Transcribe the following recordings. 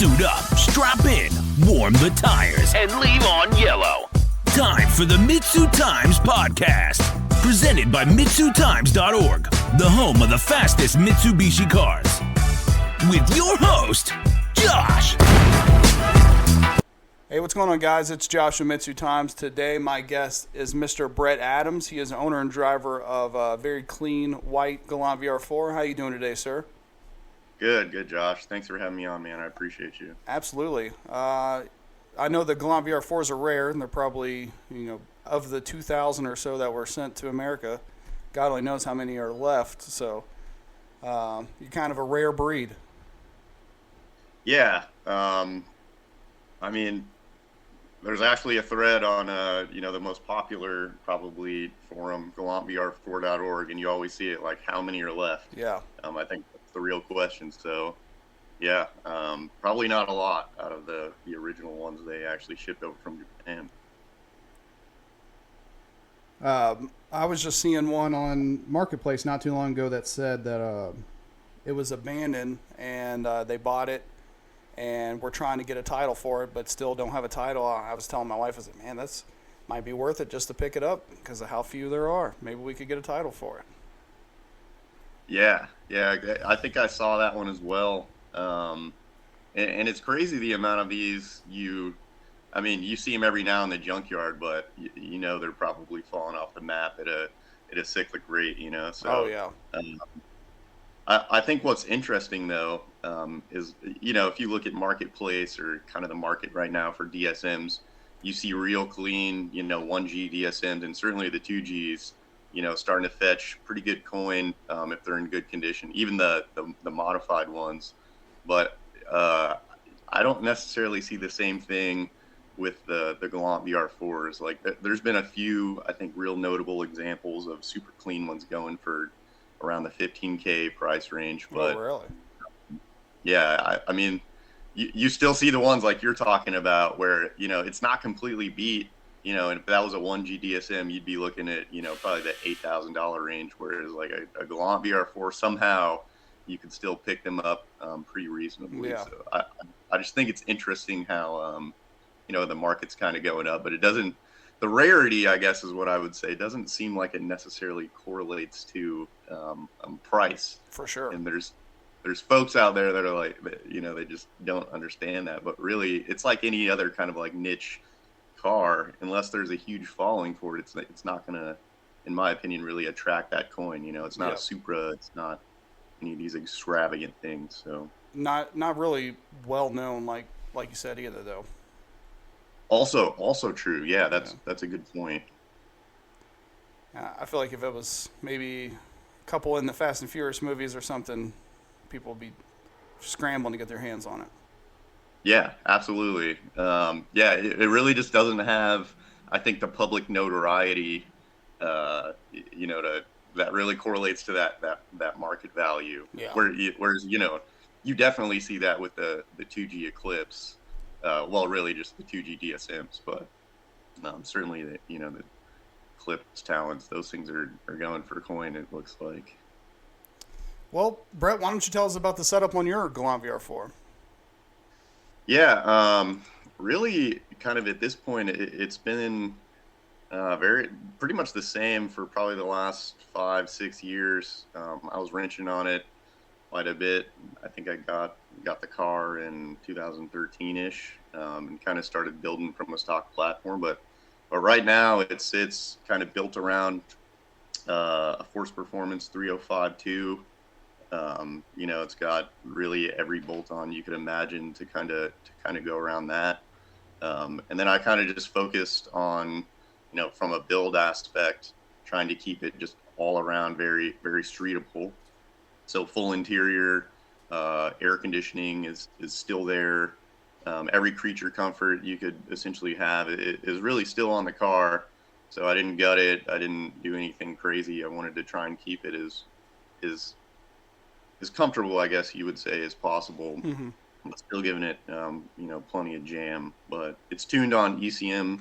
Suit up, strap in, warm the tires, and leave on yellow. Time for the MitsuTimes podcast, presented by MitsuTimes.org, the home of the fastest Mitsubishi cars. With your host, Josh. Hey, what's going on, guys? It's Josh from MitsuTimes. Today, my guest is Mr. Brett Adams. He is the owner and driver of a very clean white Galant VR4. How are you doing today, sir? Good, Josh. Thanks for having me on, man. I appreciate you. Absolutely. I know the Galant VR4s are rare, and they're probably, of the 2,000 or so that were sent to America, God only knows how many are left. So you're kind of a rare breed. Yeah. There's actually a thread on, the most popular probably forum, GalantVR4.org, and you always see it like how many are left. Yeah. I think that's the real question. So, yeah, probably not a lot out of the original ones they actually shipped over from Japan. I was just seeing one on Marketplace not too long ago that said that it was abandoned and they bought it. And we're trying to get a title for it, but still don't have a title. I was telling my wife, I said, man, that's might be worth it just to pick it up because of how few there are. Maybe we could get a title for it. Yeah, I think I saw that one as well. And it's crazy the amount of these you see them every now in the junkyard, but they're probably falling off the map at a cyclic rate, So, oh yeah. I think what's interesting though is if you look at Marketplace or kind of the market right now for DSMs, you see real clean 1G DSMs and certainly the 2Gs starting to fetch pretty good coin if they're in good condition, even the modified ones. But I don't necessarily see the same thing with the Galant VR4s. Like there's been a few I think real notable examples of super clean ones going for around the 15K price range. But oh, really? Yeah, you still see the ones like you're talking about where, it's not completely beat, and if that was a 1G DSM, you'd be looking at, probably the $8,000 range, whereas like a Galant VR4, somehow you could still pick them up pretty reasonably. Yeah. So I just think it's interesting how, the market's kind of going up, but it doesn't, the rarity, I guess, is what I would say, doesn't seem like it necessarily correlates to price. For sure. And there's folks out there that are like, they just don't understand that. But really, it's like any other kind of like niche car. Unless there's a huge following for it, it's not going to, in my opinion, really attract that coin. It's not a Supra. It's not any of these extravagant things. So not really well known, like you said either, though. Also true. Yeah, that's a good point. I feel like if it was maybe a couple in the Fast and Furious movies or something, people would be scrambling to get their hands on it. Yeah, absolutely. It really just doesn't have, I think, the public notoriety, that really correlates to that market value. Yeah. Whereas, you definitely see that with the 2G Eclipse. Really just the 2G DSMs, but certainly the Eclipse Talons, those things are going for coin, it looks like. Well, Brett, why don't you tell us about the setup on your Galant VR4? Yeah, really kind of at this point, it's been pretty much the same for probably the last 5-6 years. I was wrenching on it quite a bit. I think I got the car in 2013-ish and kind of started building from a stock platform. But right now it's kind of built around a Force Performance 305-2. It's got really every bolt-on you could imagine to kind of go around that. And then I kind of just focused on, from a build aspect, trying to keep it just all around very, very streetable. So full interior, air conditioning is still there. Every creature comfort you could essentially have it is really still on the car. So I didn't gut it. I didn't do anything crazy. I wanted to try and keep it as comfortable, I guess you would say, as possible. Mm-hmm. I'm still giving it, plenty of jam. But it's tuned on ECM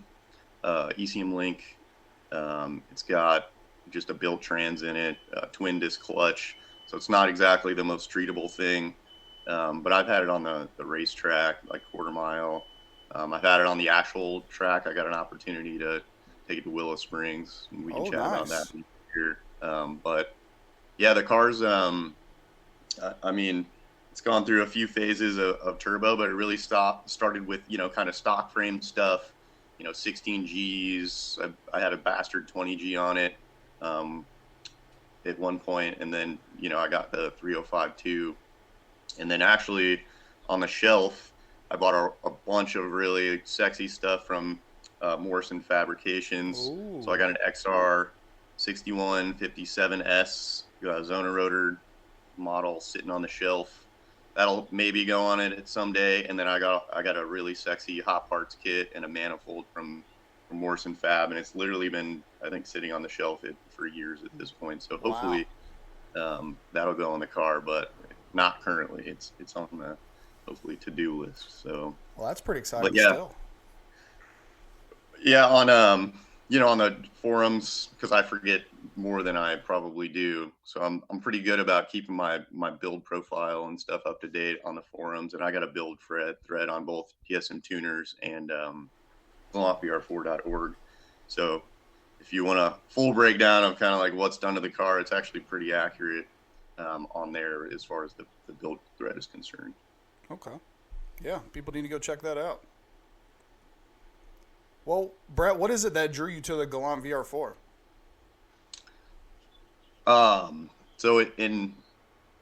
Link. It's got just a built trans in it, twin disc clutch. So it's not exactly the most treatable thing. But I've had it on the racetrack, like quarter mile. I've had it on the actual track. I got an opportunity to take it to Willow Springs, and we can chat about that here. But yeah, the car's, I mean, it's gone through a few phases of turbo, but it really started with, kind of stock frame stuff, 16 Gs. I had a bastard 20G on it at one point, and then, I got the 305-2. And then actually on the shelf, I bought a bunch of really sexy stuff from Morrison Fabrications. Ooh. So I got an XR 6157S Zona rotor model sitting on the shelf. That'll maybe go on it someday. And then I got a really sexy hot parts kit and a manifold from Morrison Fab, and it's literally been, I think, sitting on the shelf for years at this point. So hopefully that'll go on the car, but not currently. It's on the hopefully to-do list. So well, that's pretty exciting. But yeah, still. Yeah, on on the forums, because I forget more than I probably do. So I'm pretty good about keeping my build profile and stuff up to date on the forums, and I got a build thread on both DSM tuners and GVR4.org. So if you want a full breakdown of kind of like what's done to the car, it's actually pretty accurate on there as far as the build thread is concerned. Okay. Yeah, people need to go check that out. Well, Brett, what is it that drew you to the Galant VR4? So in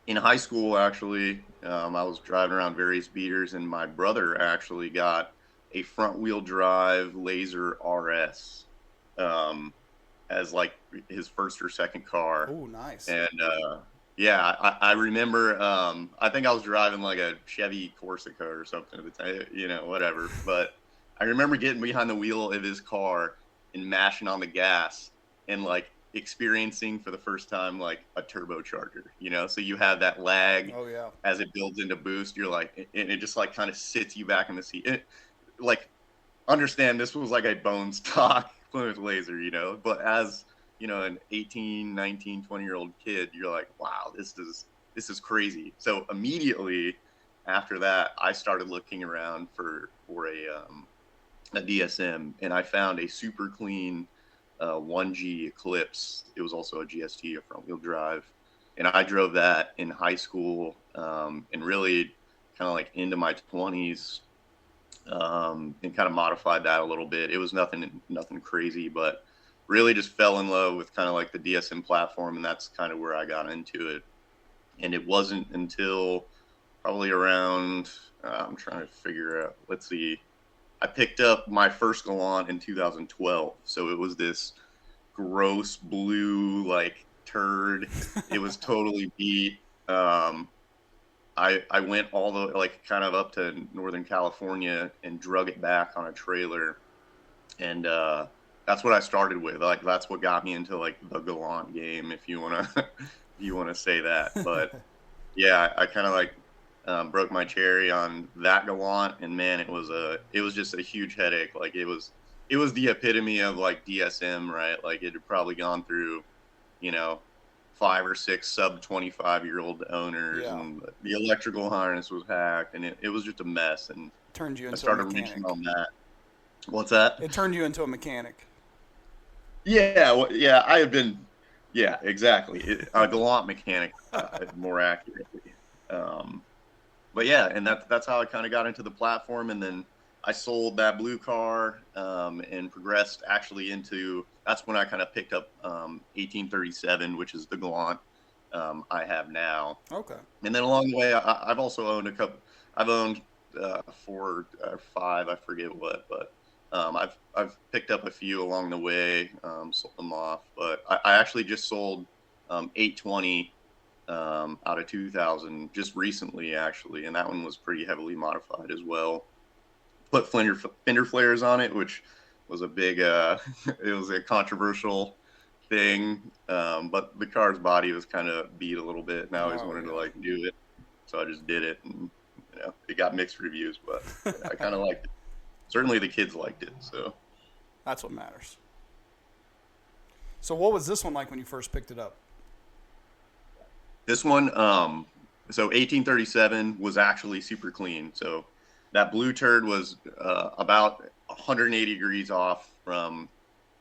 high school, actually, I was driving around various beaters, and my brother actually got a front-wheel drive Laser RS as like his first or second car. Oh, nice. And yeah, I remember. I think I was driving like a Chevy Corsica or something at the time, whatever. But I remember getting behind the wheel of his car and mashing on the gas and like experiencing for the first time like a turbocharger, so you have that lag as it builds into boost. You're like, and it just like kind of sits you back in the seat. Like, understand this was like a bone stock Plymouth Laser, but as an 18, 19, 20-year-old kid, you're like, wow, this is crazy. So immediately after that, I started looking around for a DSM, and I found a super clean 1G Eclipse. It was also a GST, a front wheel drive, and I drove that in high school and really kind of like into my 20s, and kind of modified that a little bit. It was nothing crazy, but really just fell in love with kind of like the DSM platform, and that's kind of where I got into it. And it wasn't until probably around I'm trying to figure out, let's see, I picked up my first Galant in 2012. So it was this gross blue, like, turd. It was totally beat. I went all the, like, kind of up to Northern California and drug it back on a trailer. And that's what I started with. Like, that's what got me into, like, the Galant game, if you want to say that. But, yeah, I kind of, like, broke my cherry on that Galant, and man, it was just a huge headache. Like it was the epitome of like DSM, right? Like it had probably gone through, 5 or 6 sub 25-year-old owners, and the electrical harness was hacked, and it was just a mess. And turned you into I started a mechanic. reaching on that. What's that? It turned you into a mechanic. Yeah, well, yeah, I have been. Yeah, exactly. A Galant mechanic, more accurately. But yeah, and that's how I kind of got into the platform, and then I sold that blue car and progressed actually into. That's when I kind of picked up 1837, which is the Galant I have now. Okay. And then along the way, I've also owned a couple. I've owned 4 or 5, I forget what, but I've picked up a few along the way, sold them off. But I actually just sold 820. Out of 2000 just recently, actually, and that one was pretty heavily modified as well. Put fender flares on it, which was a big it was a controversial thing, but the car's body was kind of beat a little bit, and I always wanted to like do it, so I just did it, and it got mixed reviews, but I kind of liked it. Certainly the kids liked it, so that's what matters. So what was this one like when you first picked it up? This one, So 1837 was actually super clean. So that blue turd was about 180 degrees off from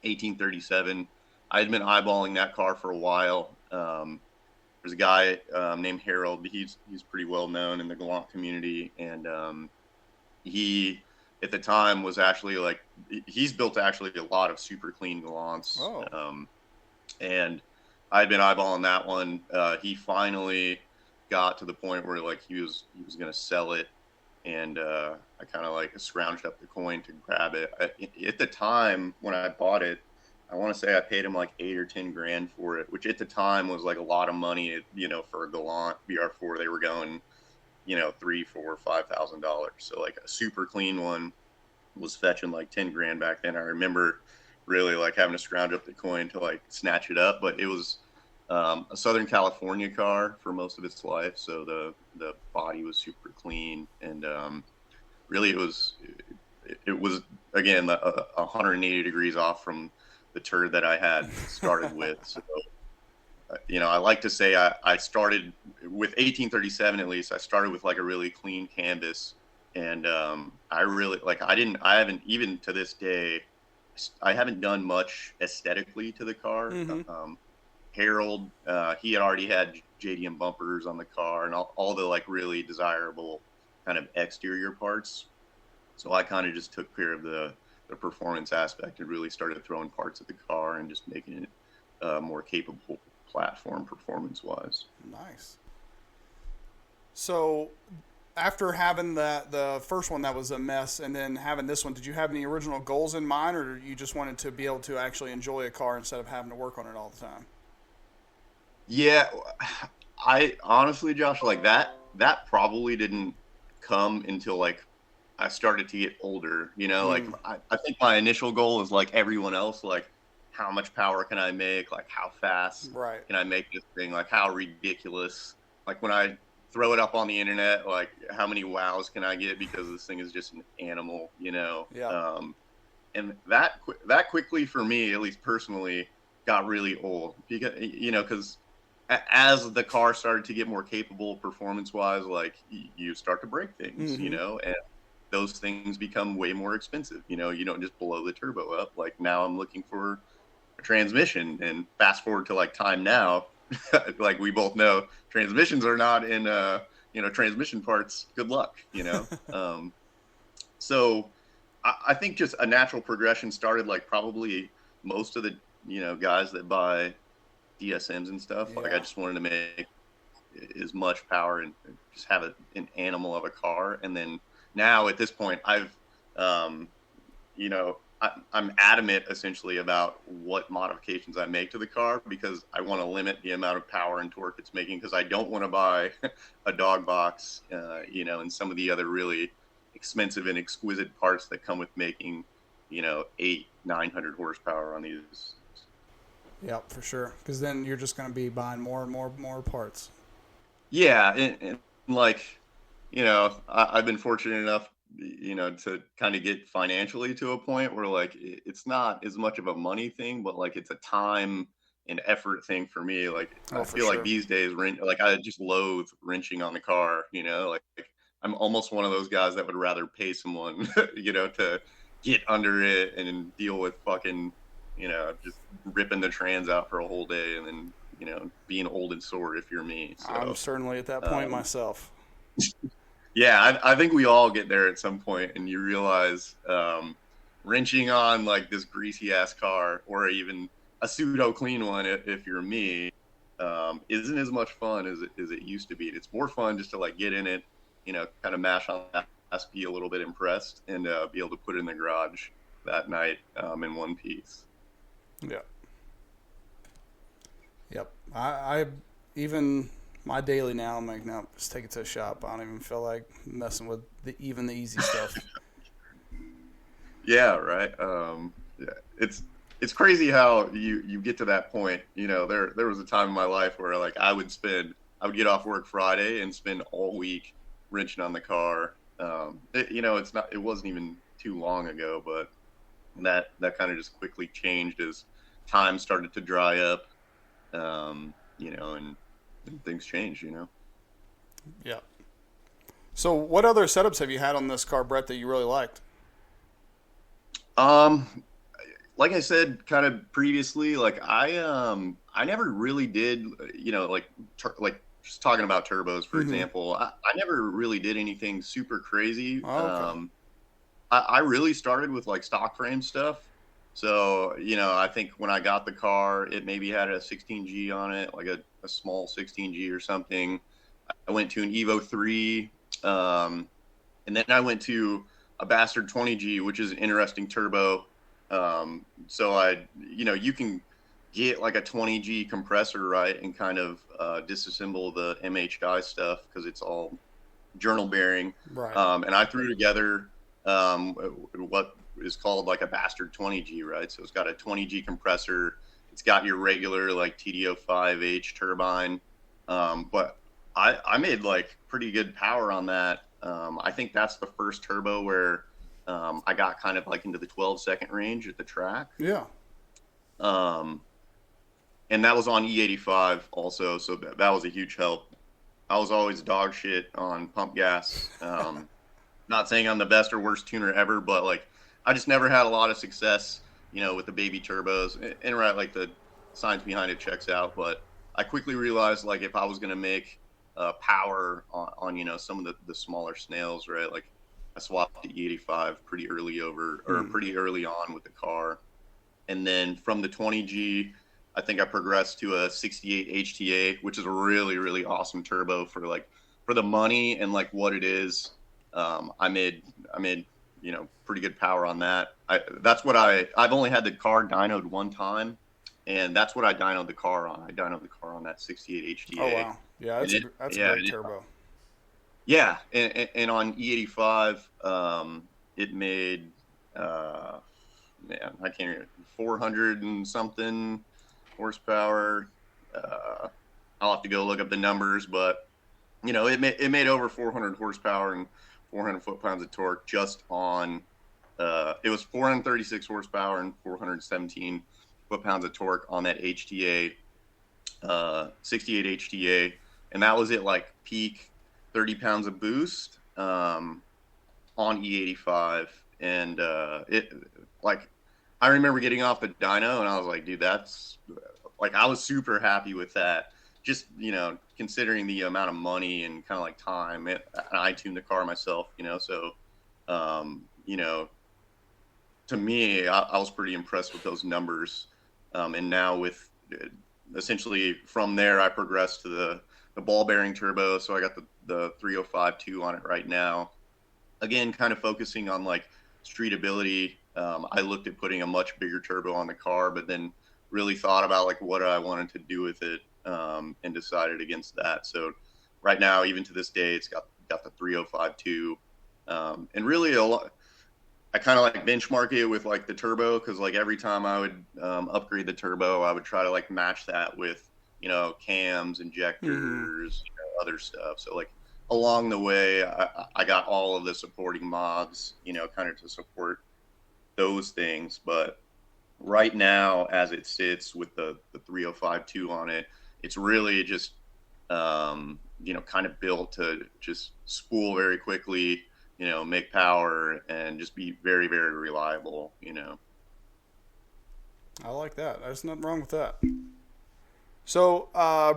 1837. I had been eyeballing that car for a while. There's a guy named Harold. He's pretty well known in the Galant community, and he at the time was actually like he's built actually a lot of super clean Galants. Oh. And I'd been eyeballing that one. He finally got to the point where like he was going to sell it, and I kind of like scrounged up the coin to grab it. At the time when I bought it, I want to say I paid him like 8 or 10 grand for it, which at the time was like a lot of money, for a Galant VR4. They were going, $3,000, $4,000, $5,000. So like a super clean one was fetching like 10 grand back then. I remember really like having to scrounge up the coin to like snatch it up, but it was a Southern California car for most of its life. So the body was super clean, and really it was again 180 degrees off from the turd that I had started with. So, I like to say I started with 1837, at least I started with like a really clean canvas. And I really I haven't, even to this day, I haven't done much aesthetically to the car. Mm-hmm. Harold, he had already had JDM bumpers on the car and all the like really desirable kind of exterior parts. So I kind of just took care of the performance aspect and really started throwing parts at the car and just making it a more capable platform performance-wise. Nice. So after having the first one that was a mess and then having this one, did you have any original goals in mind, or you just wanted to be able to actually enjoy a car instead of having to work on it all the time? Yeah, I honestly, Josh, like that probably didn't come until like I started to get older, like I think my initial goal is like everyone else, like how much power can I make? Like how fast can I make this thing? Like how ridiculous, like when I throw it up on the internet, like how many wows can I get because this thing is just an animal, Yeah. And that quickly for me, at least personally, got really old because as the car started to get more capable performance wise, like you start to break things, Mm-hmm. and those things become way more expensive. You don't just blow the turbo up. Like now I'm looking for a transmission, and fast forward to like time now, like we both know transmissions are not in, transmission parts. Good luck, So I think just a natural progression started like probably most of the, guys that buy DSMs and stuff. Yeah. Like I just wanted to make as much power and just have an animal of a car. And then now at this point, I've, I'm adamant essentially about what modifications I make to the car because I want to limit the amount of power and torque it's making because I don't want to buy a dog box, and some of the other really expensive and exquisite parts that come with making, 800-900 horsepower on these. Yep, for sure. Because then you're just going to be buying more and more parts. Yeah, and like, I've been fortunate enough, to kind of get financially to a point where like it's not as much of a money thing, but like it's a time and effort thing for me. Like Oh, I for feel like sure. these days, like I just loathe wrenching on the car. Like I'm almost one of those guys that would rather pay someone, to get under it and deal with fucking, just ripping the trans out for a whole day and then, being old and sore if you're me. So I'm certainly at that point myself. yeah, I think we all get there at some point, and you realize wrenching on like this greasy ass car or even a pseudo clean one, if you're me, isn't as much fun as it used to be. It's more fun just to like get in it, kind of mash on that, be a little bit impressed, and be able to put it in the garage that night in one piece. Yep. Yep. I even my daily now, I'm like, no, just take it to a shop. I don't even feel like messing with even the easy stuff. Yeah, right. Yeah, it's crazy how you get to that point. There was a time in my life where like I would get off work Friday and spend all week wrenching on the car. It wasn't even too long ago, but that kind of just quickly changed as time started to dry up. And things changed. So what other setups have you had on this car, Brett, that you really liked? Um, like I said, kind of previously, like I never really did, like just talking about turbos, for example, I never really did anything super crazy. Oh, okay. I really started with like stock frame stuff. So, I think when I got the car, it maybe had a 16G on it, like a small 16G or something. I went to an Evo 3, and then I went to a Bastard 20G, which is an interesting turbo. You can get like a 20G compressor, right, and kind of disassemble the MHI stuff because it's all journal bearing. Right. And I threw together what is called like a Bastard 20G, right? So it's got a 20G compressor. It's got your regular like TD05H turbine. But I made like pretty good power on that. I think that's the first turbo where I got kind of like into the 12-second range at the track. Yeah. And that was on E85 also, so that was a huge help. I was always dog shit on pump gas. Not saying I'm the best or worst tuner ever, but like I just never had a lot of success, with the baby turbos. And right, like the science behind it checks out, but I quickly realized like if I was gonna make power on some of the smaller snails, right? Like I swapped to E85 pretty early on with the car, and then from the 20G. I think I progressed to a 68 HTA, which is a really, really awesome turbo for the money and like what it is. I made pretty good power on that. I've only had the car dynoed one time, and that's what I dynoed the car on. I dynoed the car on that 68 HTA. Oh wow, yeah, that's a great turbo. Yeah, and on E85, it made I can't remember, 400 and something horsepower. I'll have to go look up the numbers, but it made over 400 horsepower and 400 foot-pounds of torque just on. It was 436 horsepower and 417 foot-pounds of torque on that HTA, 68 HTA, and that was at like peak 30 pounds of boost on E85, and it like. I remember getting off the dyno and I was like, dude, that's like, I was super happy with that. Just, considering the amount of money and kind of like time, and I tuned the car myself, so, to me, I was pretty impressed with those numbers. And now with essentially from there, I progressed to the ball bearing turbo. So I got the 305.2 on it right now. Again, kind of focusing on like streetability. I looked at putting a much bigger turbo on the car, but then really thought about like what I wanted to do with it, and decided against that. So right now, even to this day, it's got the 305.2, and really I kind of like benchmark it with like the turbo, because like every time I would upgrade the turbo, I would try to like match that with cams, injectors, other stuff. So like along the way, I got all of the supporting mods, kind of to support those things. But right now, as it sits with the 305.2 on it, it's really just kind of built to just spool very quickly, make power and just be very, very reliable. I like that. There's nothing wrong with that. So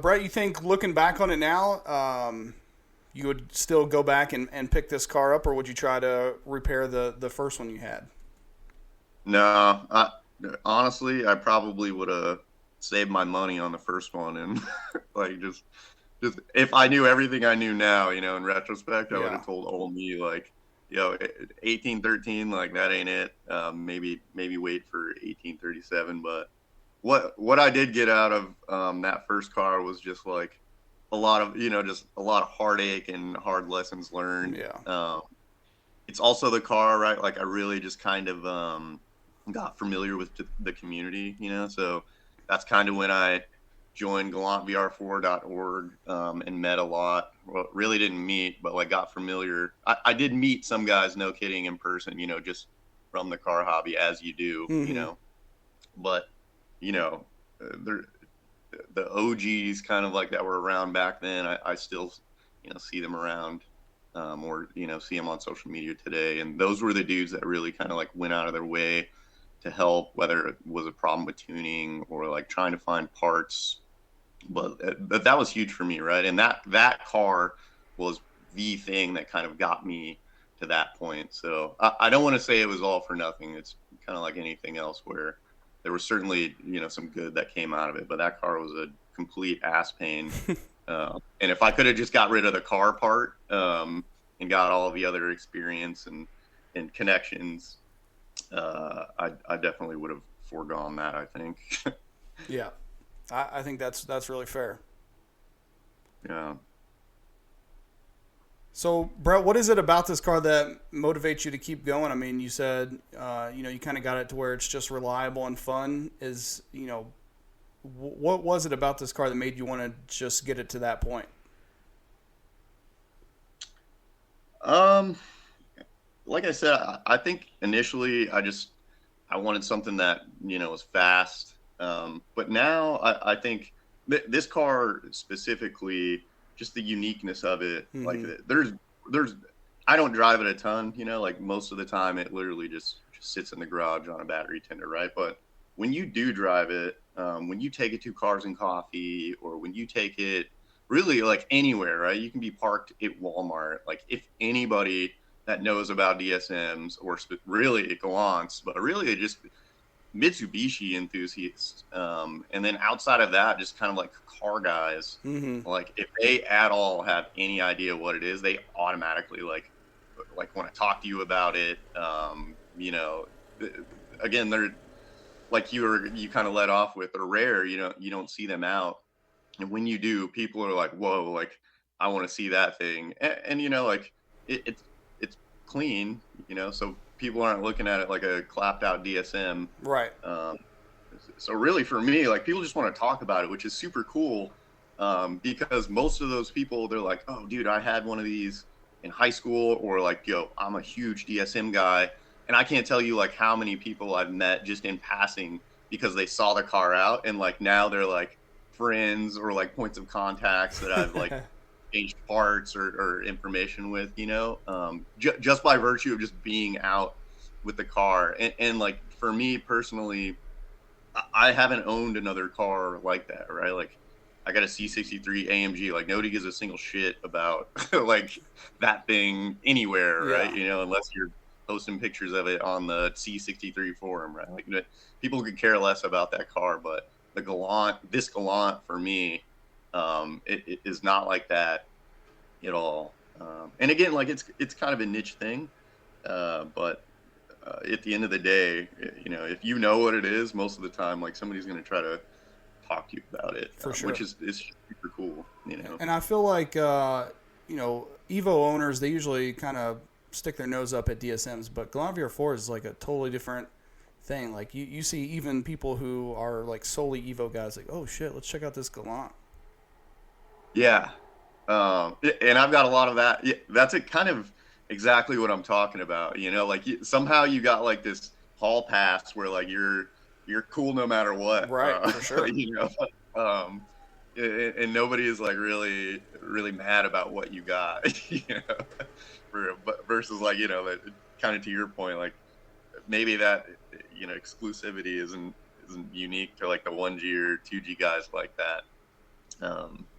Brett, you think looking back on it now, you would still go back and pick this car up, or would you try to repair the first one you had? No, honestly, I probably would have saved my money on the first one, and like just if I knew everything I knew now, in retrospect, I would have told old me like, 1813, like that ain't it. Maybe wait for 1837. But what I did get out of that first car was just like a lot of just a lot of heartache and hard lessons learned. Yeah. It's also the car, right? Like I really just kind of got familiar with the community, so that's kind of when I joined GVR4.org and met a lot. Well, really didn't meet, but like got familiar. I did meet some guys, no kidding, in person, just from the car hobby, as you do, but the OGs kind of like that were around back then. I still see them around or, see them on social media today. And those were the dudes that really kind of like went out of their way to help, whether it was a problem with tuning or like trying to find parts. But that was huge for me, right? And that car was the thing that kind of got me to that point. So I don't want to say it was all for nothing. It's kind of like anything else where there was certainly, some good that came out of it. But that car was a complete ass pain. And if I could have just got rid of the car part and got all of the other experience and connections, I definitely would have foregone that, I think. Yeah. I think that's really fair. Yeah. So, Brett, what is it about this car that motivates you to keep going? I mean, you said, you kind of got it to where it's just reliable and fun. What was it about this car that made you want to just get it to that point? Like I said, I think initially I wanted something that, was fast. But now I think this car specifically, just the uniqueness of it, Mm-hmm. like I don't drive it a ton, like most of the time it literally just sits in the garage on a battery tender, right? But when you do drive it, when you take it to Cars and Coffee, or when you take it really like anywhere, right? You can be parked at Walmart. Like if anybody that knows about DSMs or really Galants, but really just Mitsubishi enthusiasts, and then outside of that, just kind of like car guys. Mm-hmm. Like if they at all have any idea what it is, they automatically like want to talk to you about it. Again, they're like you kind of let off with. They're rare. You don't see them out, and when you do, people are like, "Whoa!" Like I want to see that thing, and like it's clean, so people aren't looking at it like a clapped out DSM. Right. So really for me, like people just want to talk about it, which is super cool. Because most of those people, they're like, oh dude, I had one of these in high school, or like, yo, I'm a huge DSM guy. And I can't tell you like how many people I've met just in passing because they saw the car out, and like now they're like friends or like points of contacts that I've like changed parts or information with, just by virtue of just being out with the car. And like for me personally, I haven't owned another car like that, right? Like I got a C63 AMG. Like nobody gives a single shit about like that thing anywhere, right? Unless you're posting pictures of it on the C63 forum, right? Like people could care less about that car. But this Galant for me, it is not like that at all. And again, like it's kind of a niche thing, but at the end of the day, if you know what it is, most of the time, like somebody's going to try to talk to you about it, for sure, which is super cool, And I feel like Evo owners, they usually kind of stick their nose up at DSMs, but Galant GVR4 is like a totally different thing. Like you see even people who are like solely Evo guys, like, oh shit, let's check out this Galant. Yeah, and I've got a lot of that. Yeah, that's kind of exactly what I'm talking about. Like somehow you got like this hall pass where like you're cool no matter what, right? For sure. And nobody is like really mad about what you got, versus like kind of to your point, like maybe that exclusivity isn't unique to like the 1G or 2G guys like that.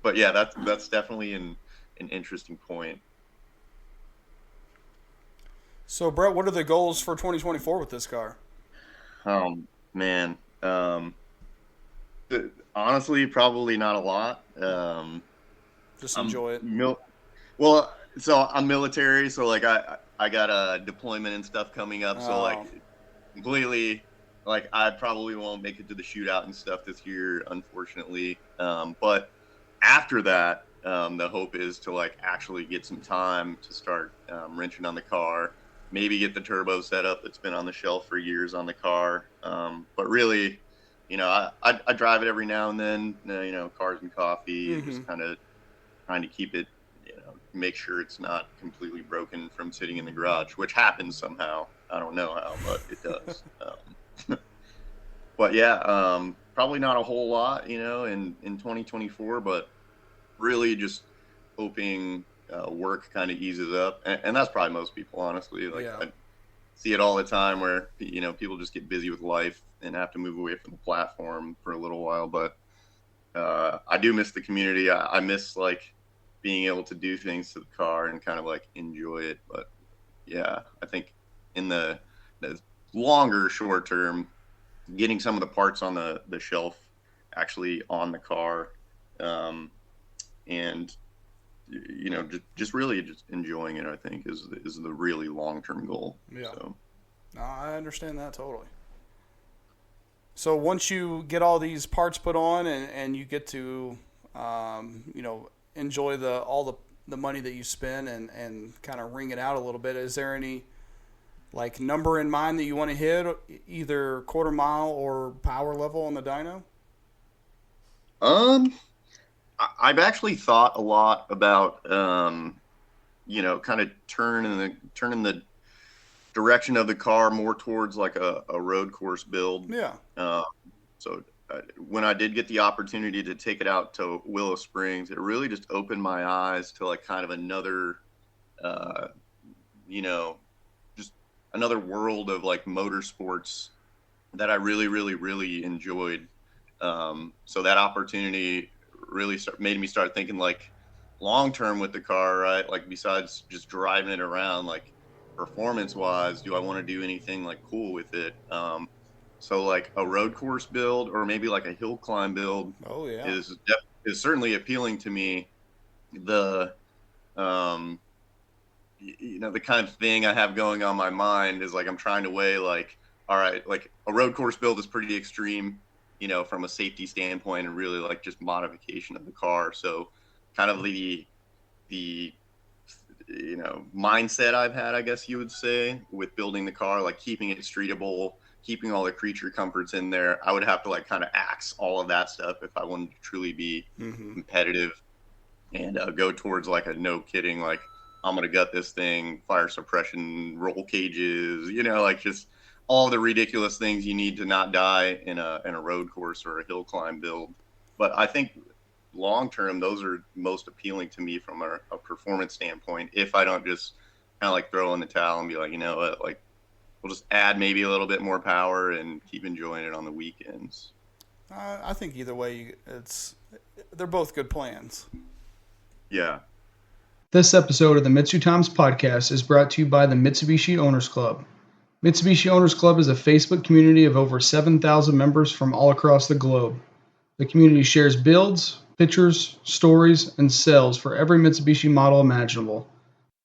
But yeah, that's definitely an interesting point. So Brett, what are the goals for 2024 with this car? Man, honestly, probably not a lot. Just enjoy it. Well, so I'm military, so like I got a deployment and stuff coming up, so like completely, like I probably won't make it to the shootout and stuff this year, unfortunately. But after that, the hope is to like actually get some time to start wrenching on the car. Maybe get the turbo setup that's been on the shelf for years on the car. But really, I drive it every now and then, Cars and Coffee, Mm-hmm. just kind of trying to keep it, make sure it's not completely broken from sitting in the garage, which happens somehow. I don't know how, but it does. But yeah, probably not a whole lot, in 2024, but really just hoping work kind of eases up, and that's probably most people, honestly. Like, Yeah. I see it all the time where, people just get busy with life and have to move away from the platform for a little while. But I do miss the community. I miss like being able to do things to the car and kind of like enjoy it. But yeah, I think in the longer short term, getting some of the parts on the shelf actually on the car, and just really just enjoying it, I think is the really long-term goal. Yeah. So. No, I understand that totally. So once you get all these parts put on and you get to, enjoy all the money that you spend and kind of wring it out a little bit, is there any like number in mind that you want to hit, either quarter mile or power level on the dyno? I've actually thought a lot about, kind of turning the direction of the car more towards like a road course build. Yeah. So when I did get the opportunity to take it out to Willow Springs, it really just opened my eyes to like kind of another, just another world of like motorsports that I really, really, really enjoyed. So that opportunity really made me start thinking like long term with the car, right? Like besides just driving it around, like performance wise, do I want to do anything like cool with it? So like a road course build or maybe like a hill climb build is certainly appealing to me. The the kind of thing I have going on my mind is like I'm trying to weigh like, all right, like a road course build is pretty extreme, from a safety standpoint and really like just modification of the car. So kind of the mindset I've had, I guess you would say, with building the car, like keeping it streetable, keeping all the creature comforts in there. I would have to like kind of axe all of that stuff if I wanted to truly be competitive and go towards like a no kidding, like I'm going to gut this thing, fire suppression, roll cages, like just all the ridiculous things you need to not die in a road course or a hill climb build. But I think long term, those are most appealing to me from a performance standpoint. If I don't just kind of like throw in the towel and be like, what, like we'll just add maybe a little bit more power and keep enjoying it on the weekends. I think either way, they're both good plans. Yeah. This episode of the MitsuTimes podcast is brought to you by the Mitsubishi Owners Club. Mitsubishi Owners Club is a Facebook community of over 7,000 members from all across the globe. The community shares builds, pictures, stories, and sales for every Mitsubishi model imaginable.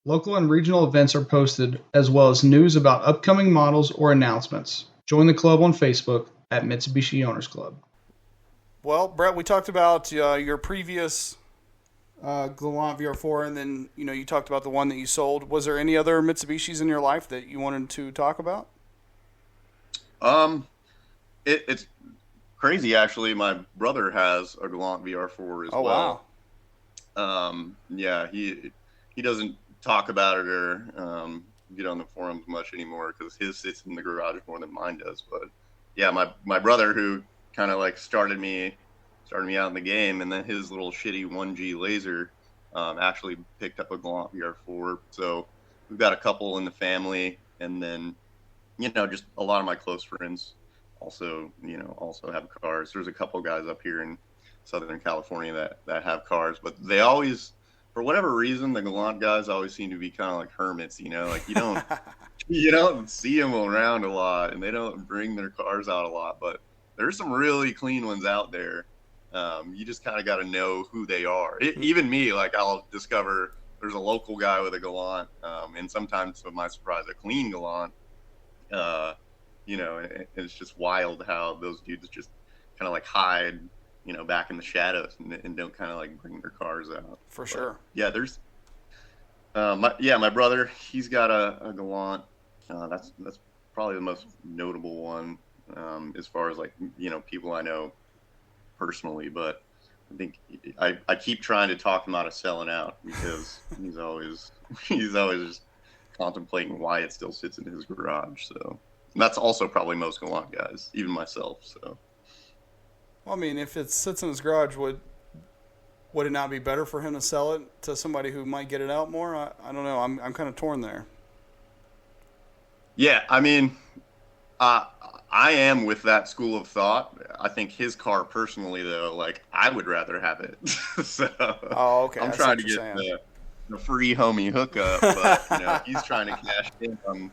Local and regional events are posted, as well as news about upcoming models or announcements. Join the club on Facebook at Mitsubishi Owners Club. Well, Brett, we talked about your previous Galant VR4, and then you talked about the one that you sold. Was there any other Mitsubishis in your life that you wanted to talk about? It's crazy actually. My brother has a Galant VR4 as well. Wow. Yeah, he doesn't talk about it or get on the forums much anymore because his sits in the garage more than mine does. But yeah, my brother, who kind of like started me out in the game, and then his little shitty 1G laser actually picked up a Galant VR4. So we've got a couple in the family, and then just a lot of my close friends also have cars. There's a couple guys up here in Southern California that have cars, but they always, for whatever reason, the Galant guys always seem to be kind of like hermits, like you don't you don't see them around a lot, and they don't bring their cars out a lot, but there's some really clean ones out there. You just kind of got to know who they are. Even me, like I'll discover there's a local guy with a Galant, and sometimes to my surprise, a clean Galant. It's just wild how those dudes just kind of like hide, back in the shadows and don't kind of like bring their cars out. For sure. Yeah, there's, my brother, he's got a Galant. That's probably the most notable one, as far as like, people I know personally, but I think I keep trying to talk him out of selling out because he's always just contemplating why it still sits in his garage. So and that's also probably most Galant guys, even myself. So well, I mean, if it sits in his garage, would it not be better for him to sell it to somebody who might get it out more? I don't know. I'm kind of torn there. Yeah, I mean, I am with that school of thought. I think his car personally, though, like, I would rather have it. So Oh, okay. I'm That's trying what to you're get saying. the free homie hookup, but he's trying to cash in on,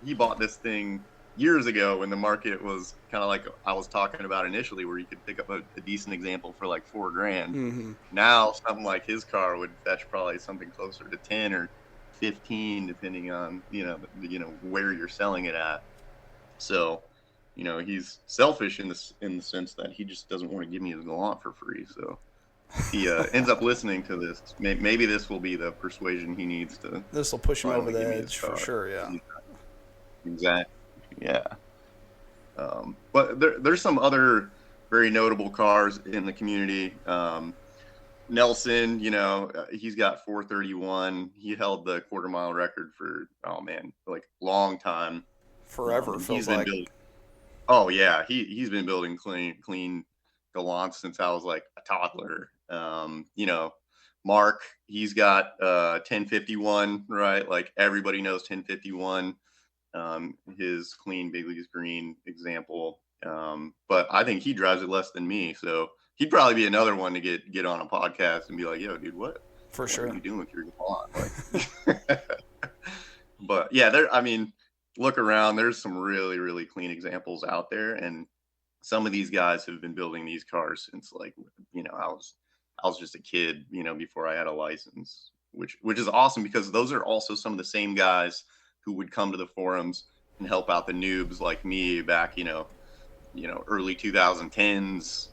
he bought this thing years ago when the market was kind of like I was talking about initially, where you could pick up a decent example for like $4,000. Mm-hmm. Now something like his car would fetch probably something closer to 10 or 15, depending on where you're selling it at. So, he's selfish in the sense that he just doesn't want to give me his Galant for free. So he ends up listening to this. Maybe this will be the persuasion he needs to. This will push him over finally the give me his edge for car. sure. Yeah. Exactly. Yeah. But there's some other very notable cars in the community. Nelson, he's got 431. He held the quarter mile record for, like long time. Forever, feels like. Oh yeah, he's been building clean Galants since I was like a toddler. Mark, he's got 1051, right? Like everybody knows 1051. His clean Big Leagues green example. But I think he drives it less than me, so he'd probably be another one to get on a podcast and be like, "Yo, dude, what sure are you doing with your Galant?" Like, but yeah, look around. There's some really, really clean examples out there, and some of these guys have been building these cars since like I was just a kid, before I had a license, which is awesome because those are also some of the same guys who would come to the forums and help out the noobs like me back, early 2010s,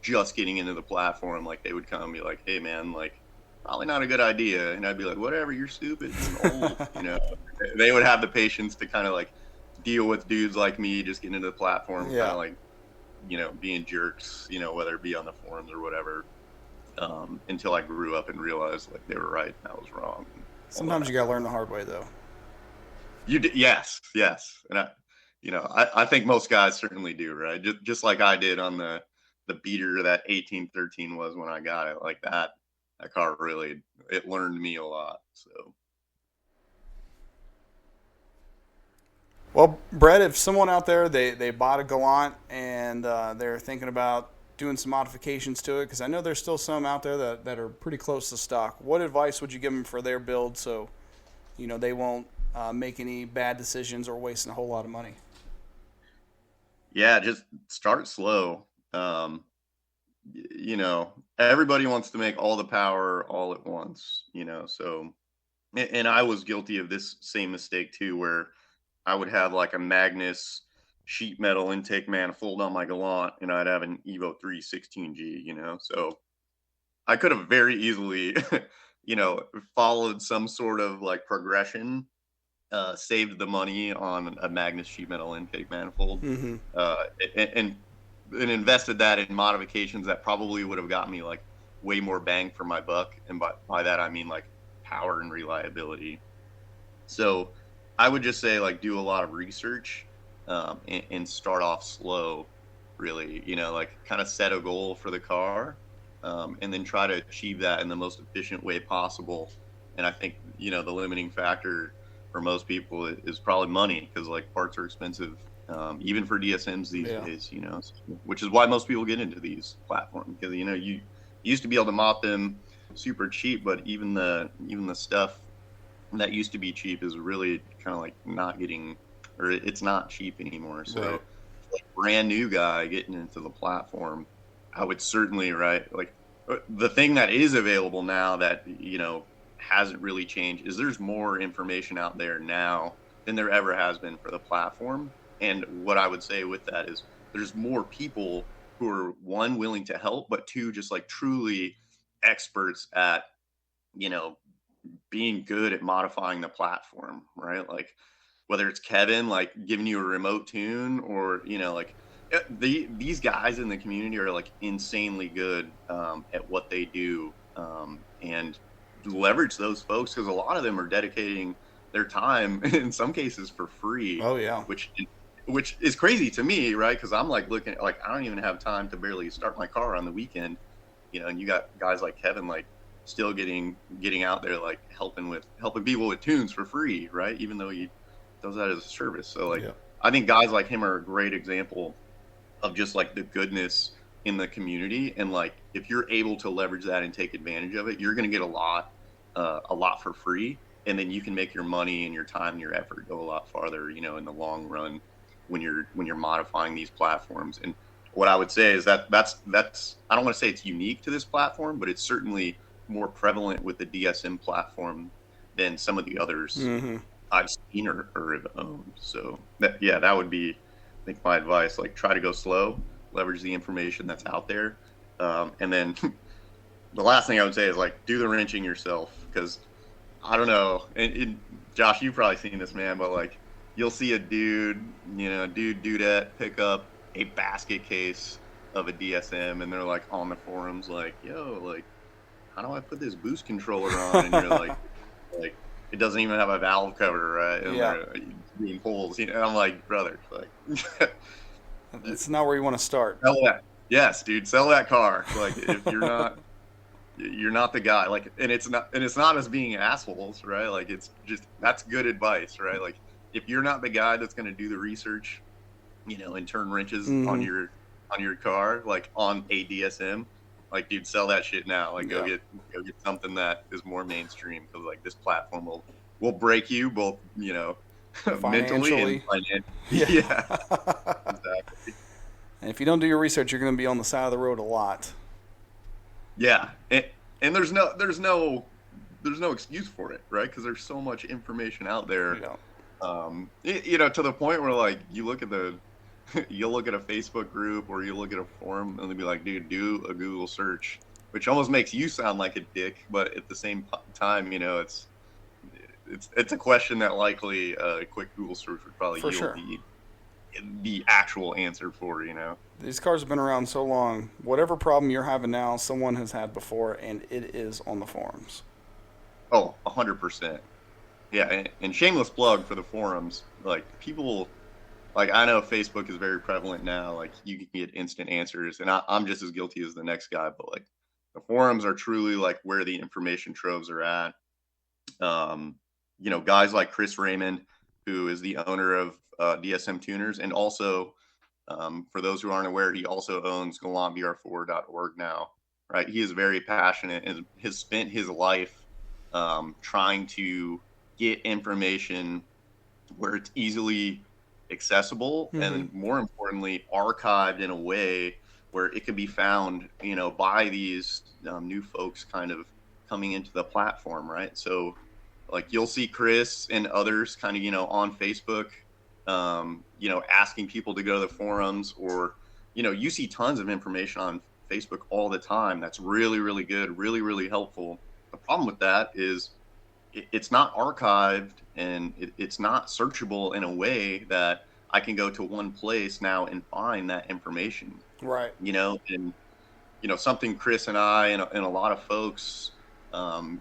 just getting into the platform. Like they would come and be like, "Hey man, like probably not a good idea." And I'd be like, "Whatever, you're stupid and old." They would have the patience to kind of like deal with dudes like me just getting into the platform, kind of like, being jerks, whether it be on the forums or whatever, until I grew up and realized like they were right and I was wrong. Sometimes you got to learn the hard way though. Yes. And I think most guys certainly do, right? Just like I did on the beater that 1813 was when I got it. Like that car really, it learned me a lot. So. Well, Brett, if someone out there, they bought a Galant and they're thinking about doing some modifications to it, because I know there's still some out there that are pretty close to stock, what advice would you give them for their build so, they won't make any bad decisions or wasting a whole lot of money? Yeah, just start slow. Everybody wants to make all the power all at once, so, and I was guilty of this same mistake too, where I would have like a Magnus sheet metal intake manifold on my Galant and I'd have an Evo 3 16G, so I could have very easily, followed some sort of like progression, saved the money on a Magnus sheet metal intake manifold, and invested that in modifications that probably would have got me like way more bang for my buck. And by that, I mean like power and reliability. So I would just say like do a lot of research, and start off slow, really, like kind of set a goal for the car, and then try to achieve that in the most efficient way possible. And I think, the limiting factor for most people is probably money, because like parts are expensive, even for DSMs these days, which is why most people get into these platforms, because, you used to be able to mop them super cheap, but even the stuff that used to be cheap is really kind of like not getting, or it's not cheap anymore. So right. Like brand new guy getting into the platform, I would certainly, right, like the thing that is available now that, hasn't really changed is there's more information out there now than there ever has been for the platform. And what I would say with that is there's more people who are, one, willing to help, but two, just like truly experts at, being good at modifying the platform, right? Like whether it's Kevin, like giving you a remote tune, or, like these guys in the community are like insanely good at what they do, and leverage those folks, because a lot of them are dedicating their time in some cases for free. Oh yeah. Which is crazy to me, right? Because I'm like looking at, like, I don't even have time to barely start my car on the weekend. and you got guys like Kevin, like still getting out there, like helping people with tunes for free, right? Even though he does that as a service. So like, I think guys like him are a great example of just like the goodness in the community. And like, if you're able to leverage that and take advantage of it, you're going to get a lot for free. And then you can make your money and your time and your effort go a lot farther, in the long run when you're modifying these platforms. And what I would say is that's I don't want to say it's unique to this platform, but it's certainly more prevalent with the DSM platform than some of the others I've seen or have owned. So that would be, I think, my advice. Like, try to go slow, leverage the information that's out there, and then the last thing I would say is like, do the wrenching yourself, because I don't know, and Josh, you've probably seen this, man, but like, you'll see a dudette pick up a basket case of a DSM, and they're like on the forums like, yo, like, how do I put this boost controller on? And you're like it doesn't even have a valve cover, right? And they're being holes, I'm like, brother, like, it's not where you want to start. Sell that. Yes, dude, sell that car. Like, if you're not the guy, like, and it's not as being assholes, right? Like, it's just, that's good advice, right? Like, if you're not the guy that's going to do the research, and turn wrenches on your car, like on a DSM, like, dude, sell that shit now. Like, go get something that is more mainstream, because like, this platform will break you both, mentally and financially. Yeah. Exactly. And if you don't do your research, you're going to be on the side of the road a lot. Yeah, and there's no excuse for it, right? Because there's so much information out there. To the point where like, you'll look at a Facebook group or you look at a forum and they'll be like, dude, do a Google search, which almost makes you sound like a dick, but at the same time, it's a question that likely a quick Google search would probably yield the actual answer for. These cars have been around so long. Whatever problem you're having now, someone has had before, and it is on the forums. Oh, 100%. Yeah, and shameless plug for the forums. Like, people, like, I know Facebook is very prevalent now. Like, you can get instant answers, and I'm just as guilty as the next guy. But like, the forums are truly like where the information troves are at. Guys like Chris Raymond, who is the owner of DSM Tuners, and also, for those who aren't aware, he also owns GVR4.org now. Right, he is very passionate and has spent his life trying to get information where it's easily accessible and, more importantly, archived in a way where it can be found, by these new folks kind of coming into the platform, right? So, like, you'll see Chris and others kind of, on Facebook, asking people to go to the forums, or, you see tons of information on Facebook all the time that's really, really good, really, really helpful. The problem with that is it's not archived, and it's not searchable in a way that I can go to one place now and find that information. Right. And something Chris and I and a lot of folks,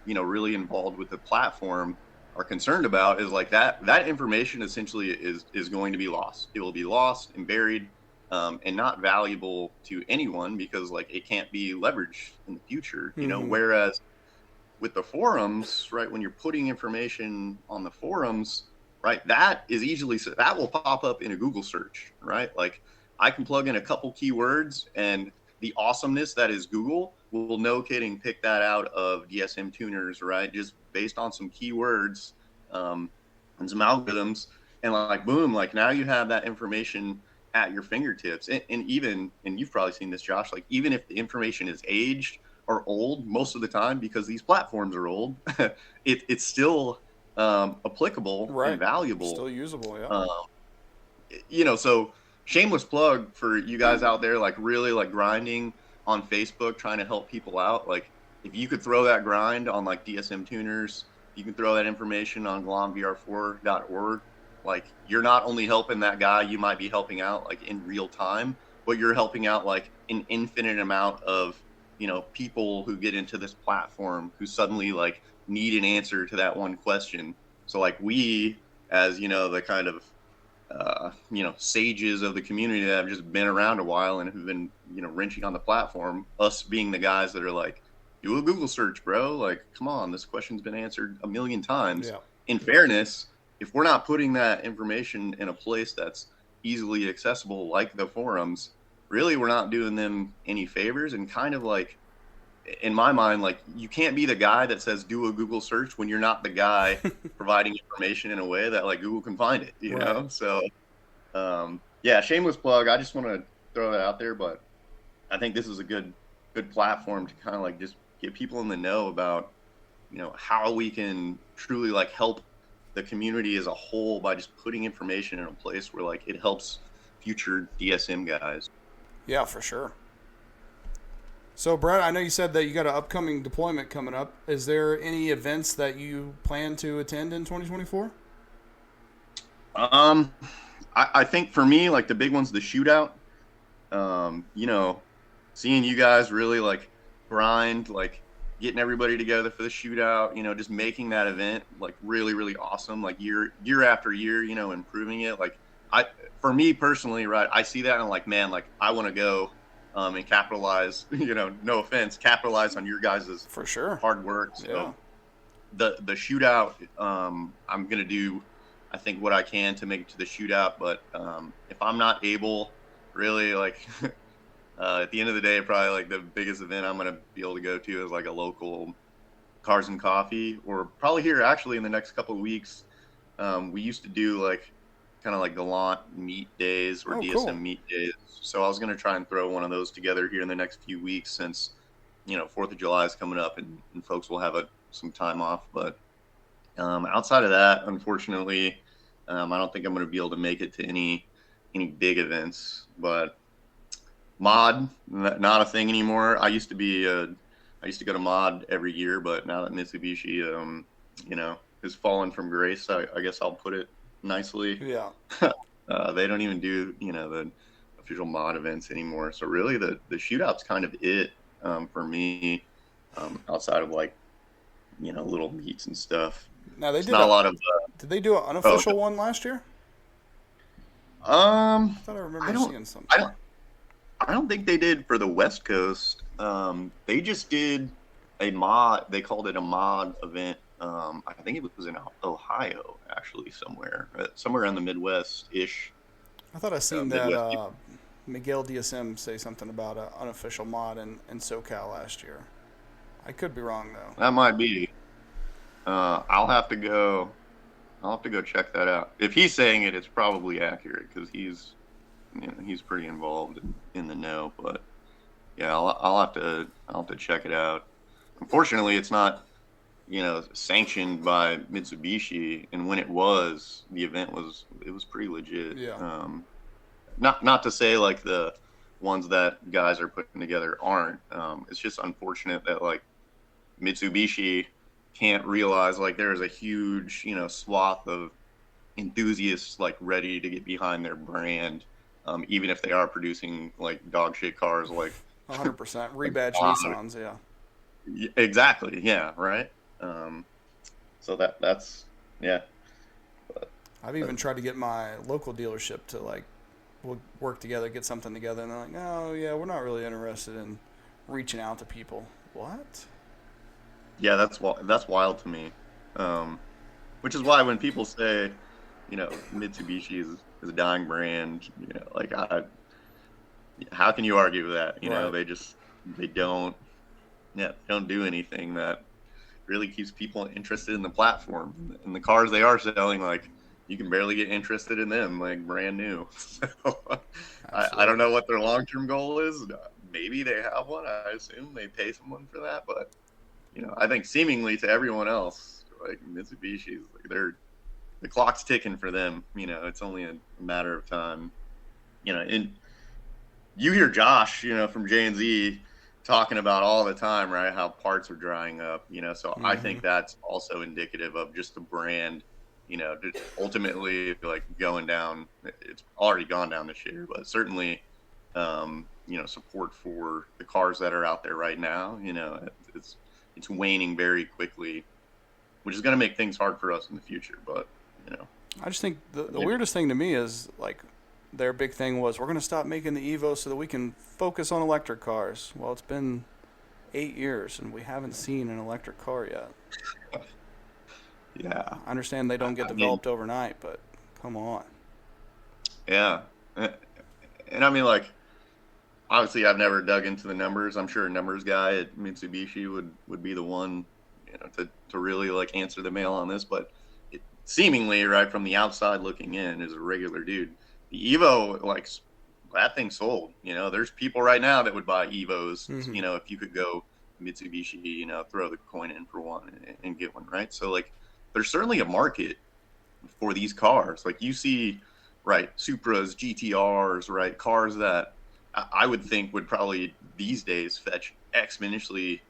really involved with the platform are concerned about is like that information essentially is going to be lost. It will be lost and buried, and not valuable to anyone, because like, it can't be leveraged in the future, whereas with the forums, right, when you're putting information on the forums, right, that will pop up in a Google search, right? Like, I can plug in a couple keywords, and the awesomeness that is Google will no kidding pick that out of DSM tuners, right? Just based on some keywords and some algorithms, and like, boom, like, now you have that information at your fingertips. And you've probably seen this, Josh, like, even if the information is aged or old most of the time, because these platforms are old, it's still applicable, right, and valuable, still usable. So shameless plug for you guys out there, like, really like grinding on Facebook, trying to help people out. Like, if you could throw that grind on like DSM tuners, you can throw that information on GVR4.org. Like, you're not only helping that guy, you might be helping out like in real time, but you're helping out like an infinite amount of people who get into this platform who suddenly like need an answer to that one question. So like, we, as the kind of sages of the community that have just been around a while and have been, wrenching on the platform, us being the guys that are like, do a Google search, bro. Like, come on, this question's been answered a million times. Yeah. In fairness, if we're not putting that information in a place that's easily accessible, like the forums, really we're not doing them any favors. And kind of like, in my mind, like, you can't be the guy that says do a Google search when you're not the guy providing information in a way that like Google can find it, you know? So, shameless plug. I just want to throw that out there, but I think this is a good platform to kind of like just get people in the know about, how we can truly like help the community as a whole by just putting information in a place where like it helps future DSM guys. Yeah, for sure. So, Brad, I know you said that you got an upcoming deployment coming up. Is there any events that you plan to attend in 2024? I think for me, like the big one's the shootout. Seeing you guys really like grind, like getting everybody together for the shootout, just making that event like really, really awesome, like year after year, improving it. Like for me personally, right, I see that and I'm like, man, like I want to go and capitalize, no offense, capitalize on your guys' for sure hard work. So the shootout, I'm going to do, I think, what I can to make it to the shootout. But if I'm not able, really, like, at the end of the day, probably like the biggest event I'm going to be able to go to is like a local Cars and Coffee, or probably here actually in the next couple of weeks. We used to do like kind of like Gallant meet days or DSM cool. meet days. So I was going to try and throw one of those together here in the next few weeks since, 4th of July is coming up and folks will have some time off. But outside of that, unfortunately, I don't think I'm going to be able to make it to any big events. But mod, not a thing anymore. I used to go to mod every year, but now that Mitsubishi, has fallen from grace, I guess I'll put it nicely. Yeah. They don't even do, the official mod events anymore. So really the shootout's kind of it for me, outside of like, little meets and stuff. Now they did not a lot of. Did they do an unofficial one last year? I thought I remember seeing something. I don't think they did for the West Coast. They just did a mod. They called it a mod event. I think it was in Ohio, actually, somewhere in the Midwest-ish. I thought I seen that Miguel DSM say something about an unofficial mod in SoCal last year. I could be wrong though. That might be. I'll have to go check that out. If he's saying it, it's probably accurate because he's pretty involved in the know. But yeah, I'll have to check it out. Unfortunately, it's not sanctioned by Mitsubishi, and when it was, the event was pretty legit. Yeah. Not to say like the ones that guys are putting together aren't. It's just unfortunate that like Mitsubishi can't realize like there is a huge swath of enthusiasts like ready to get behind their brand, even if they are producing like dog shit cars like 100% rebadged Nissans. Yeah. Exactly. Yeah. Right. So that's yeah. But, I've even tried to get my local dealership to like we'll work together, get something together, and they're like, "Oh yeah, we're not really interested in reaching out to people." What? Yeah, that's wild to me. Which is why when people say, Mitsubishi is a dying brand, like how can you argue with that? They don't do anything that really keeps people interested in the platform. And the cars they are selling, like, you can barely get interested in them, like, brand new. So, I don't know what their long-term goal is. Maybe they have one. I assume they pay someone for that. But, I think seemingly to everyone else, like, Mitsubishi's, like, the clock's ticking for them. It's only a matter of time. And you hear Josh, from J&Z, talking about all the time, right, how parts are drying up, so mm-hmm. I think that's also indicative of just the brand, ultimately like going down. It's already gone down this year, but certainly, support for the cars that are out there right now, it's waning very quickly, which is going to make things hard for us in the future, but, I just think the weirdest thing to me is, like, their big thing was, we're going to stop making the Evo so that we can focus on electric cars. Well, it's been 8 years, and we haven't seen an electric car yet. Yeah. I understand they don't get developed overnight, but come on. Yeah. And I mean, like, obviously I've never dug into the numbers. I'm sure a numbers guy at Mitsubishi would be the one, to really, like, answer the mail on this. But seemingly, right, from the outside looking in, as a regular dude, the Evo, like, that thing sold. There's people right now that would buy Evos, if you could go Mitsubishi, throw the coin in for one and get one, right? So, like, there's certainly a market for these cars. Like, you see, right, Supras, GTRs, right, cars that I would think would probably these days fetch exponentially.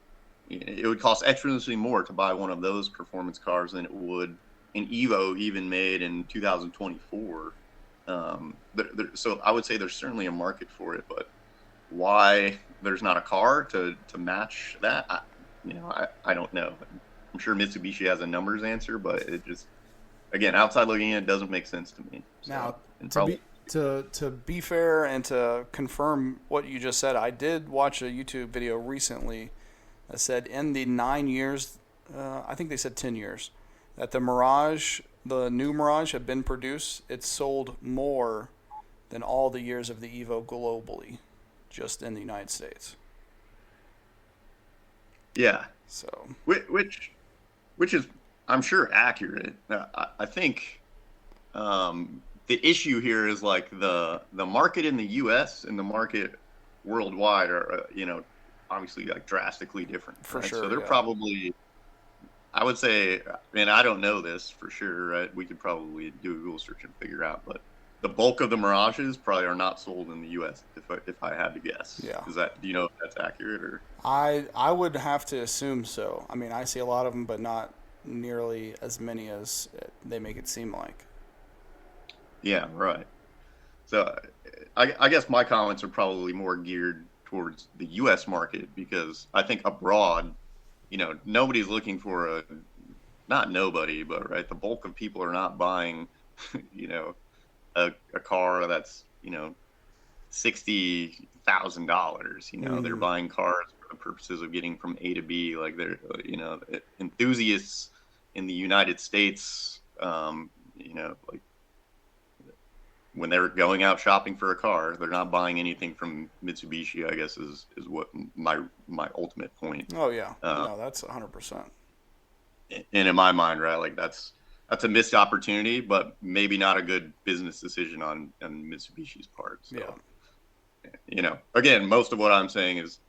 It would cost exponentially more to buy one of those performance cars than it would an Evo even made in 2024. So I would say there's certainly a market for it, but why there's not a car to match that, I don't know. I'm sure Mitsubishi has a numbers answer, but it just, again, outside looking in, it doesn't make sense to me. So, now, to be fair and to confirm what you just said, I did watch a YouTube video recently that said in the 9 years, I think they said 10 years, that the new Mirage had been produced, it sold more than all the years of the Evo globally, just in the United States. Yeah. So which is, I'm sure, accurate. I think the issue here is, like, the market in the U.S. and the market worldwide are obviously, like, drastically different. For right? sure. So they're probably, I would say, I don't know this for sure, right? We could probably do a Google search and figure out, but the bulk of the Mirages probably are not sold in the U.S. if I had to guess. Yeah. Do you know if that's accurate, or? I would have to assume so. I mean, I see a lot of them, but not nearly as many as they make it seem like. Yeah, right. So I guess my comments are probably more geared towards the U.S. market, because I think abroad, nobody's looking for not nobody, but, right, the bulk of people are not buying, a car that's, $60,000. They're buying cars for the purposes of getting from A to B. Like, they're, enthusiasts in the United States, like, when they're going out shopping for a car, they're not buying anything from Mitsubishi, I guess, is what my ultimate point. Oh, yeah. No, that's 100%. And in my mind, right, like, that's a missed opportunity, but maybe not a good business decision on Mitsubishi's part. So, again, most of what I'm saying is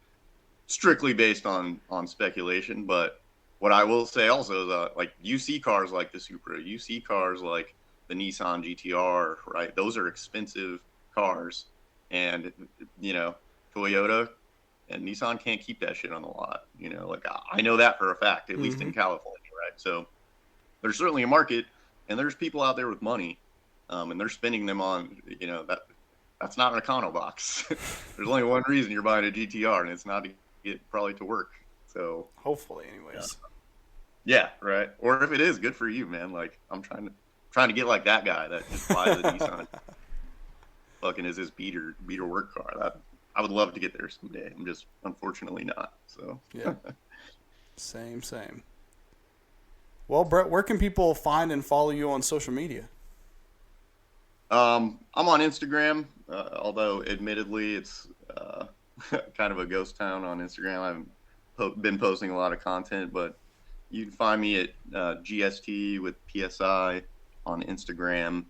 strictly based on speculation. But what I will say also is, like, you see cars like the Supra, you see cars like the Nissan GTR, right? Those are expensive cars, and Toyota and Nissan can't keep that shit on the lot. Like, I know that for a fact, at least in California, right? So there's certainly a market, and there's people out there with money, and they're spending them on, that's not an econo box. There's only one reason you're buying a GTR, and it's not to get probably to work. So hopefully, anyways. Yeah, right. Or if it is, good for you, man. Like, I'm trying to get like that guy that just buys a Nissan. Fucking is his beater work car. I would love to get there someday. I'm just unfortunately not. So yeah. Same. Well, Brett, where can people find and follow you on social media? I'm on Instagram, although admittedly it's kind of a ghost town on Instagram. I haven't been posting a lot of content, but you can find me at GST with PSI on Instagram.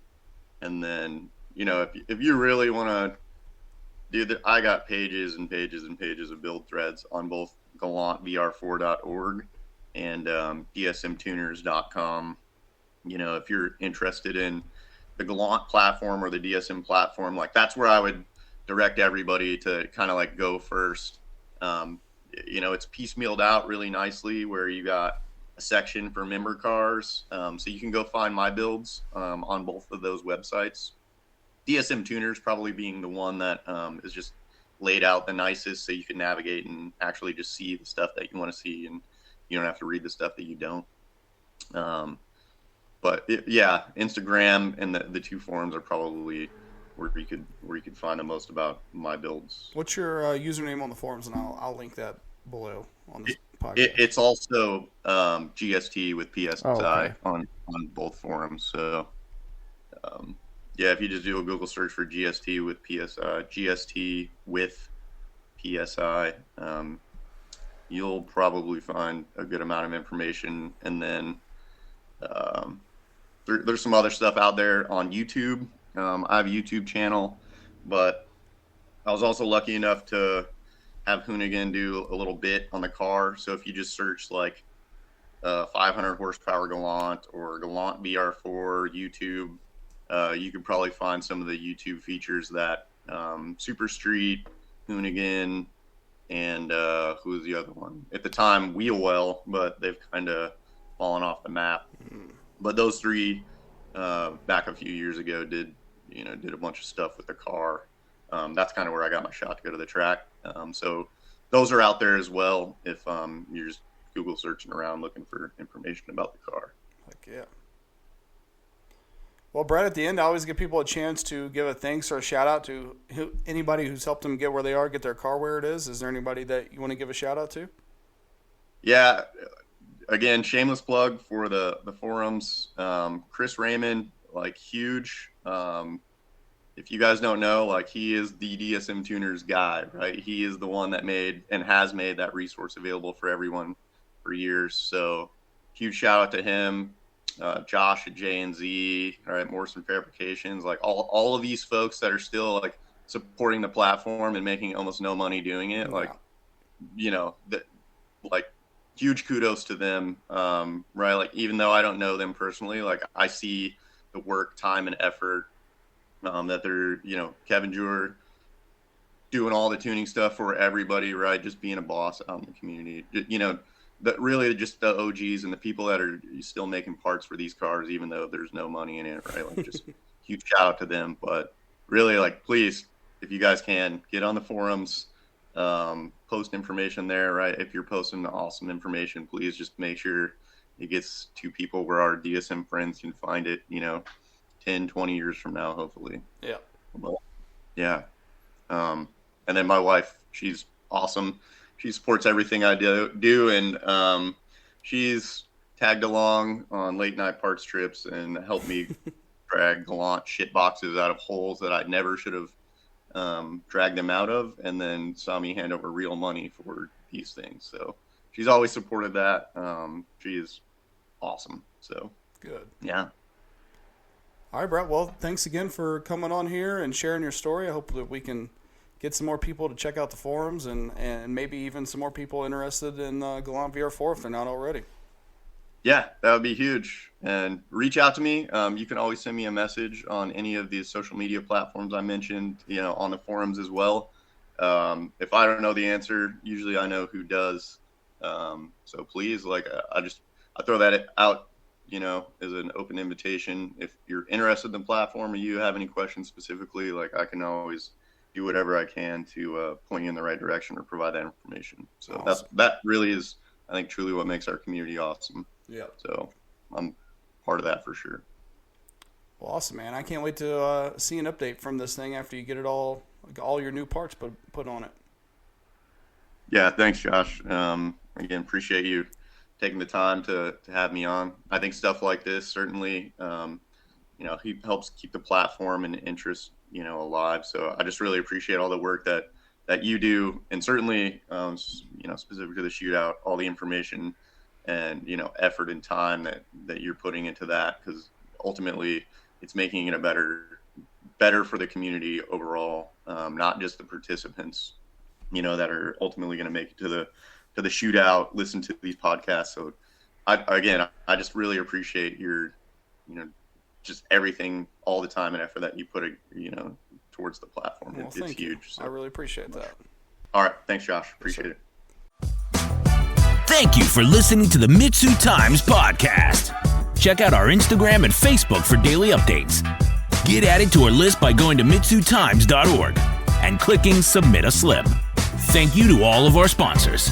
And then, if you really want to do that, I got pages and pages and pages of build threads on both GVR4.org and DSMtuners.com. If you're interested in the Gallant platform or the DSM platform, like, that's where I would direct everybody to kind of, like, go first. It's piecemealed out really nicely, where you got a section for member cars. So you can go find my builds on both of those websites. DSM Tuners probably being the one that is just laid out the nicest, so you can navigate and actually just see the stuff that you want to see, and you don't have to read the stuff that you don't. yeah, Instagram and the two forums are probably where you could find the most about my builds. What's your username on the forums, and I'll link that below on this podcast. It's also GST with PSI okay. on both forums. So yeah, if you just do a Google search for GST with PSI, you'll probably find a good amount of information. And then there's some other stuff out there on YouTube. I have a YouTube channel, but I was also lucky enough to have Hoonigan do a little bit on the car. So if you just search like 500 horsepower Galant or Galant VR4 YouTube, you could probably find some of the YouTube features that Super Street, Hoonigan, and who was the other one? At the time, Wheelwell, but they've kind of fallen off the map. But those three back a few years ago did a bunch of stuff with the car. That's kind of where I got my shot to go to the track. So those are out there as well if you're just Google searching around looking for information about the car. Heck yeah. Well, Brett, at the end, I always give people a chance to give a thanks or a shout out to anybody who's helped them get where they are, get their car where it is. Is there anybody that you want to give a shout out to? Yeah. Again, shameless plug for the forums. Chris Raymond, like huge. If you guys don't know, like he is the DSM tuners guy, right? He is the one that made and has made that resource available for everyone for years. So huge shout out to him. Josh at J&Z, all right, Morrison Fabrications, like all of these folks that are still like supporting the platform and making almost no money doing it. Like, like huge kudos to them. Right. Like, even though I don't know them personally, like I see the work, time, and effort that they're, Kevin Jewer doing all the tuning stuff for everybody, right? Just being a boss out in the community, that really just the OGs and the people that are still making parts for these cars, even though there's no money in it, right? Like just huge shout out to them. But really, like, please, if you guys can, get on the forums, post information there, right? If you're posting awesome information, please just make sure it gets to people where our DSM friends can find it, 10, 20 years from now, hopefully. Yeah. Well, yeah. And then my wife, she's awesome. She supports everything I do, and she's tagged along on late night parts trips and helped me drag Galant shit boxes out of holes that I never should have dragged them out of, and then saw me hand over real money for these things. So she's always supported that. She is awesome. So good. Yeah. All right, Brett. Well, thanks again for coming on here and sharing your story. I hope that we can get some more people to check out the forums and maybe even some more people interested in Galant VR4 if they're not already. Yeah, that would be huge. And reach out to me. You can always send me a message on any of these social media platforms I mentioned, on the forums as well. If I don't know the answer, usually I know who does. So please, I throw that out, as an open invitation. If you're interested in the platform or you have any questions specifically, like I can always do whatever I can to point you in the right direction or provide that information. So awesome. that really is, I think, truly what makes our community awesome. Yeah. So I'm part of that for sure. Well, awesome, man. I can't wait to see an update from this thing after you get it all your new parts put on it. Yeah. Thanks, Josh. Again, appreciate you taking the time to have me on. I think stuff like this certainly, he helps keep the platform and interest, alive. So I just really appreciate all the work that you do, and certainly, specific to the shootout, all the information and, effort and time that you're putting into that, because ultimately it's making it better for the community overall, not just the participants, that are ultimately going to make it to the shootout, listen to these podcasts. So I just really appreciate your, just everything, all the time and effort that you put, towards the platform. Well, it's huge. So. I really appreciate that. All right. Thanks, Josh. Appreciate it. Thank you for listening to the MitsuTimes podcast. Check out our Instagram and Facebook for daily updates. Get added to our list by going to MitsuTimes.org and clicking Submit a Slip. Thank you to all of our sponsors.